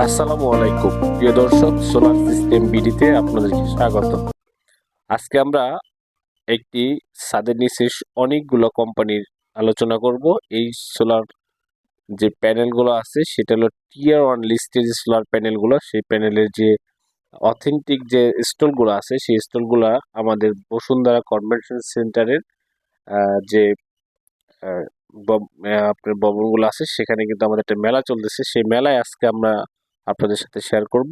আসসালামু আলাইকুম প্রিয় দর্শক, সোলার সিস্টেম বিডিতে আপনাদেরকে স্বাগত। আজকে আমরা একটি ছাদের নিচে অনেকগুলো কোম্পানির আলোচনা করব। এই সোলার যে প্যানেলগুলো আছে সেটা হলো টিয়ার ওয়ান লিস্টের যে সোলার প্যানেলগুলো, সেই প্যানেলের যে অথেন্টিক যে স্টলগুলো আছে সেই স্টলগুলো আমাদের বসুন্ধরা কনভেনশন সেন্টারের যে আহ, আপনার ভবনগুলো আছে সেখানে কিন্তু আমাদের একটা মেলা চলতেছে। সেই মেলায় আজকে আমরা আপনাদের সাথে শেয়ার করব।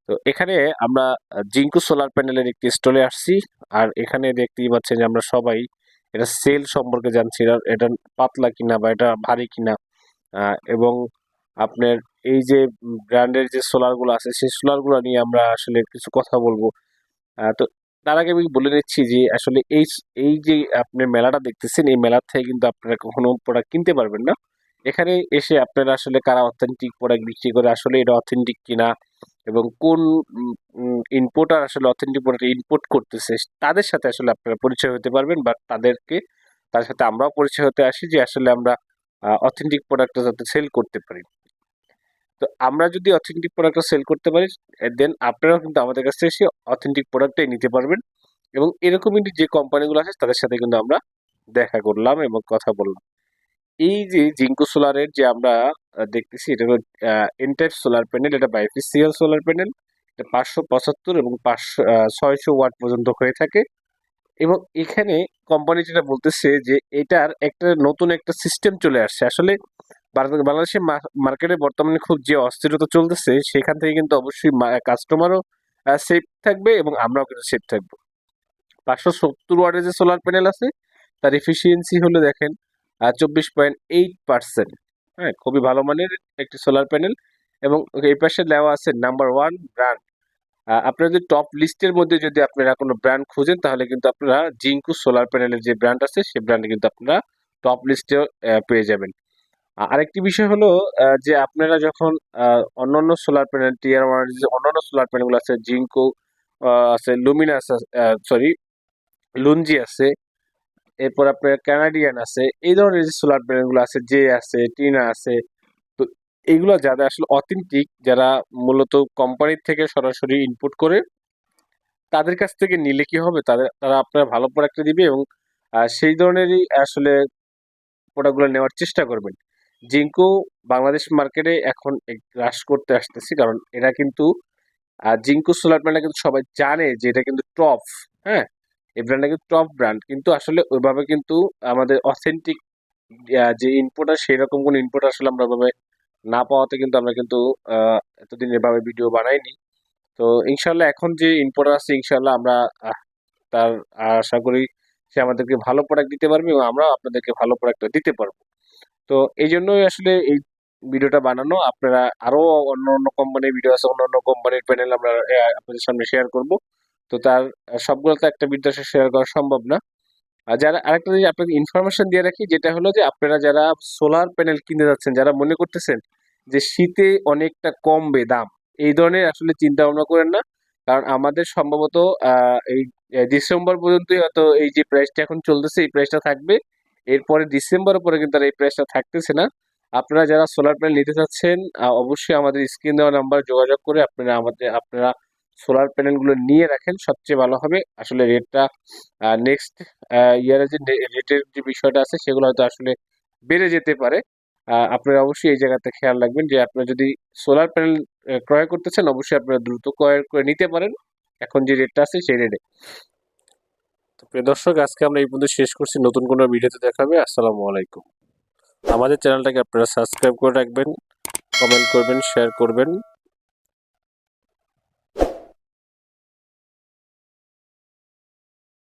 তো এখানে আমরা জিঙ্কু সোলার প্যানেলের একটি স্টলে আসছি। আর এখানে দেখতেই পাচ্ছেন যে আমরা সবাই এটা সেল সম্পর্কে জানছি, এটা পাতলা কিনা বা এটা ভারী কিনা, এবং আপনার এই যে ব্র্যান্ডের যে সোলারগুলো আছে সেই সোলারগুলো নিয়ে আমরা আসলে কিছু কথা বলবো। তো তার আগে আমি বলে নিচ্ছি যে আসলে এই এই যে আপনি মেলাটা দেখতেছেন, এই মেলার থেকে কিন্তু আপনারা কখনো প্রোডাক্ট কিনতে পারবেন না। এখানে এসে আপনারা আসলে কারা অথেন্টিক প্রোডাক্ট বিক্রি করে, আসলে এটা অথেন্টিক কিনা এবং কোন ইম্পোর্টার আসলে অথেন্টিক প্রোডাক্ট ইম্পোর্ট করতেছে তাদের সাথে আসলে আপনারা পরিচয় হতে পারবেন, বা তার সাথে আমরাও পরিচয় হতে আসি যে আসলে আমরা অথেন্টিক প্রোডাক্টটা যাতে সেল করতে পারি। তো আমরা যদি অথেন্টিক প্রোডাক্টটা সেল করতে পারি, দেন আপনারাও কিন্তু আমাদের কাছ থেকে এসে অথেন্টিক প্রোডাক্টটাই নিতে পারবেন। এবং এরকমই যে কোম্পানিগুলো আছে তাদের সাথে কিন্তু আমরা দেখা করলাম এবং কথা বললাম। এই যে জিঙ্কো সোলারের যে আমরা দেখতেছি, এটা হলো এন টাইপ সোলার প্যানেল, এটা বাইফেসিয়াল সোলার প্যানেল। এটা 575 এবং 600 ওয়াট পর্যন্ত হয়ে থাকে। এবং এখানে কোম্পানি যেটা বলতেছে যে এটার একটা নতুন একটা সিস্টেম চলে আসছে। আসলে বাংলাদেশের মার্কেটে বর্তমানে খুব যে অস্থিরতা চলতেছে, সেখান থেকে কিন্তু অবশ্যই কাস্টমারও সেফ থাকবে এবং আমরাও কিন্তু সেফ থাকবো। 570 ওয়াটের যে সোলার প্যানেল আছে তার এফিসিয়েন্সি হলো দেখেন 24.8%। হ্যাঁ, খুবই ভালো মানের একটি সোলার প্যানেল। এবং এই পাশে দেওয়া আছে নাম্বার 1 ব্র্যান্ড। আপনারা যদি টপ লিস্টের মধ্যে যদি আপনারা কোনো ব্র্যান্ড খুঁজেন, তাহলে কিন্তু আপনারা জিঙ্কু সোলার প্যানেলের যে ব্র্যান্ড আছে সেই ব্র্যান্ডে কিন্তু আপনারা টপ লিস্টে পেয়ে যাবেন। আরেকটি বিষয় হলো যে আপনারা যখন অন্যান্য সোলার প্যানেল টিয়ার ওয়ান যে অন্যান্য সোলার প্যানেলগুলো আছে, জিঙ্কো আছে, লুমিনাস, সরি লুঞ্জি আছে, এরপর আপনার কানাডিয়ান আছে, এই ধরনের যে সোলার প্যানেলগুলো আছে, জে আছে, টিনা আছে। তো এইগুলো যারা আসলে অথেন্টিক, যারা মূলত কোম্পানির থেকে সরাসরি ইনপুট করে, তাদের কাছ থেকে নিলে কি হবে, তারা আপনার ভালো প্রোডাক্ট দিবে এবং সেই ধরনেরই আসলে প্রোডাক্টগুলো নেওয়ার চেষ্টা করবেন। জিঙ্কো বাংলাদেশ মার্কেটে এখন হ্রাস করতে আসতেছি, কারণ এরা কিন্তু জিঙ্কো সোলার প্যানেল কিন্তু সবাই জানে যে এটা কিন্তু টপ। হ্যাঁ, এই ব্র্যান্ডটা কিন্তু টপ ব্র্যান্ড, কিন্তু আসলে ওইভাবে কিন্তু আমাদের অথেন্টিক যে ইনপুট সেই রকম কোনো ইনপুট আসলে আমরা ওইভাবে না পাওয়াতে কিন্তু আমরা কিন্তু এতদিন এভাবে ভিডিও বানাইনি। তো ইনশাল্লাহ এখন যে ইনপুট আছে, ইনশাল্লাহ আমরা তার আশা করি সে আমাদেরকে ভালো প্রোডাক্ট দিতে পারবে এবং আমরা আপনাদেরকে ভালো প্রোডাক্টটা দিতে পারবো। তো এই জন্যই আসলে এই ভিডিওটা বানানো। আপনারা আরো অন্য অন্য কোম্পানির ভিডিও আছে, অন্য অন্য কোম্পানির প্যানেল আমরা আপনাদের সামনে শেয়ার করব। তো তার সবগুলো তো একটা বিদ্যাসে শেয়ার করা সম্ভব না। আর যারা আরেকটা জিনিস আপনাকে ইনফরমেশন দিয়ে রাখি, যেটা হলো যে আপনারা যারা সোলার প্যানেল কিনতে যাচ্ছেন, যারা মনে করতেছেন যে শীতে অনেকটা কমবে দাম, এই ধরনের আসলে চিন্তা ভাবনা করেন না। কারণ আমাদের সম্ভবত এই ডিসেম্বর পর্যন্তই হয়তো এই যে প্রাইসটা এখন চলতেছে এই প্রাইসটা থাকবে। এরপরে ডিসেম্বরের পরে কিন্তু আর এই প্রাইসটা থাকতেছে না। আপনারা যারা সোলার প্যানেল নিতে চাচ্ছেন, অবশ্যই আমাদের স্ক্রিন দেওয়া নাম্বার যোগাযোগ করে আপনারা সোলার প্যানেলগুলো নিয়ে রাখেন, সবচেয়ে ভালো হবে। আসলে রেটটা নেক্সট ইয়ারে যে রেটের যে বিষয়টা আছে সেগুলো হয়তো আসলে বেড়ে যেতে পারে। আপনারা অবশ্যই এই জায়গাতে খেয়াল রাখবেন যে আপনারা যদি সোলার প্যানেল ক্রয় করতেছেন, অবশ্যই আপনারা দ্রুত ক্রয় করে নিতে পারেন এখন যে রেটটা আছে সেই রেটে। তো প্রিয় দর্শক, আজকে আমরা এই পর্যন্ত শেষ করছি। নতুন কোনো ভিডিওতে দেখা হবে। আসসালামু আলাইকুম। আমাদের চ্যানেলটাকে আপনারা সাবস্ক্রাইব করে রাখবেন, কমেন্ট করবেন, শেয়ার করবেন।